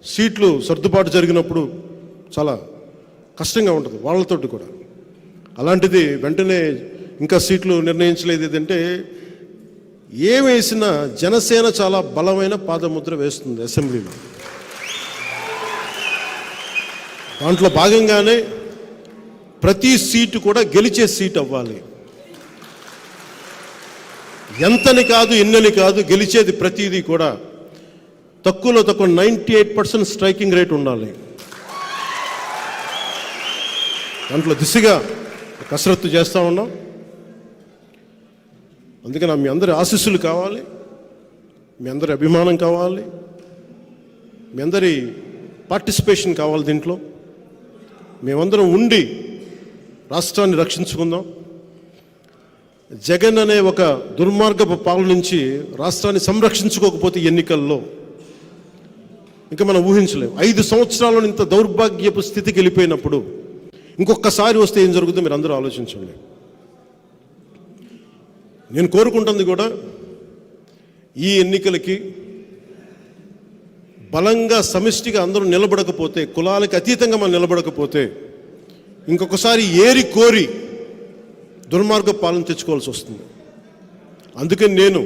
సీట్లు సర్దుబాటు జరిగినప్పుడు చాలా కష్టంగా ఉంటుంది వాళ్ళతోటి కూడా. అలాంటిది వెంటనే ఇంకా సీట్లు నిర్ణయించలేదు. ఏదంటే ఏమేసినా జనసేన చాలా బలమైన పాదముద్ర వేస్తుంది అసెంబ్లీలో. దాంట్లో భాగంగానే ప్రతి సీటు కూడా గెలిచే సీట్ అవ్వాలి. ఎంతని కాదు ఎన్నని కాదు, గెలిచేది ప్రతిదీ కూడా తక్కువలో తక్కువ 98% స్ట్రైకింగ్ రేట్ ఉండాలి. దాంట్లో దిశగా కసరత్తు చేస్తూ ఉన్నాం. అందుకని మీ అందరి ఆశీస్సులు కావాలి, మీ అందరి అభిమానం కావాలి, మీ అందరి పార్టిసిపేషన్ కావాలి. దీంట్లో మేమందరం ఉండి రాష్ట్రాన్ని రక్షించుకుందాం. జగన్ అనే ఒక దుర్మార్గపు పాలన నుంచి రాష్ట్రాన్ని సంరక్షించుకోకపోతే ఎన్నికల్లో ఇంకా మనం ఊహించలేము. 5 సంవత్సరాల్లో ఇంత దౌర్భాగ్యపు స్థితికి వెళ్ళిపోయినప్పుడు ఇంకొకసారి వస్తే ఏం జరుగుతుందో మీరు అందరూ ఆలోచించండి. నేను కోరుకుంటుంది కూడా ఈ ఎన్నికలకి బలంగా సమిష్టిగా అందరూ నిలబడకపోతే, కులాలకు అతీతంగా మనం నిలబడకపోతే ఇంకొకసారి ఏరి కోరి దుర్మార్గ పాలన తెచ్చుకోవాల్సి వస్తుంది. అందుకని నేను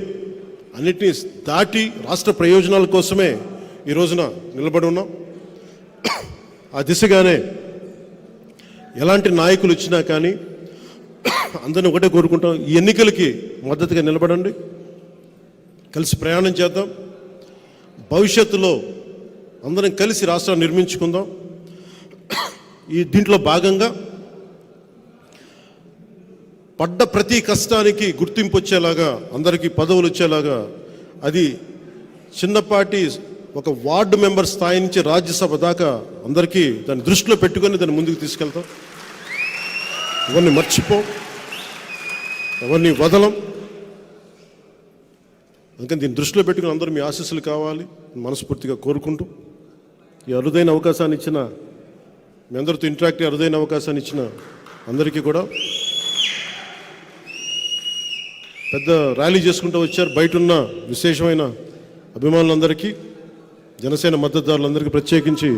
అన్నిటినీ దాటి రాష్ట్ర ప్రయోజనాల కోసమే ఈ రోజున నిలబడి ఉన్నాం. ఆ దిశగానే ఎలాంటి నాయకులు వచ్చినా కానీ అందరిని ఒకటే కోరుకుంటాం, ఈ ఎన్నికలకి మద్దతుగా నిలబడండి, కలిసి ప్రయాణం చేద్దాం. భవిష్యత్తులో అందరం కలిసి రాష్ట్రాన్ని నిర్మించుకుందాం. దీంట్లో భాగంగా పడ్డ ప్రతి కష్టానికి గుర్తింపు వచ్చేలాగా, అందరికీ పదవులు వచ్చేలాగా, అది చిన్నపాటి ఒక వార్డు మెంబర్ స్థాయి నుంచి రాజ్యసభ దాకా అందరికీ దాన్ని దృష్టిలో పెట్టుకొని దాన్ని ముందుకు తీసుకెళ్తాం. ఎవరిని మర్చిపోం, ఎవరిని వదలం. అందుకని దీన్ని దృష్టిలో పెట్టుకుని అందరూ మీ ఆశీస్సులు కావాలి మనస్ఫూర్తిగా కోరుకుంటూ, ఈ అరుదైన అవకాశాన్ని ఇచ్చిన మీ అందరితో ఇంటరాక్ట్ అరుదైన అవకాశాన్ని ఇచ్చిన అందరికీ కూడా, పెద్ద ర్యాలీ చేసుకుంటూ వచ్చారు బయట ఉన్న విశేషమైన అభిమానులందరికీ, జనసేన మద్దతుదారులందరికీ ప్రత్యేకించి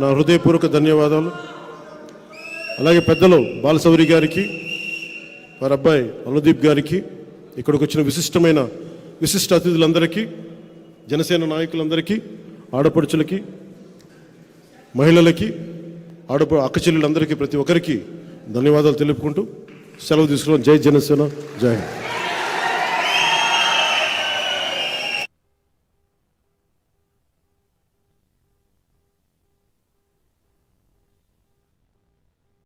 నా హృదయపూర్వక ధన్యవాదాలు. అలాగే పెద్దలు బాలశౌరి గారికి, వారి అబ్బాయి అనుదీప్ గారికి, ఇక్కడికి వచ్చిన విశిష్ట అతిథులందరికీ, జనసేన నాయకులందరికీ, ఆడపడుచులకి, మహిళలకి, అక్క చెల్లెలందరికీ, ప్రతి ఒక్కరికి ధన్యవాదాలు తెలుపుకుంటూ సెలవు తీసుకున్నాం. జై జనసేన, జై హింద్.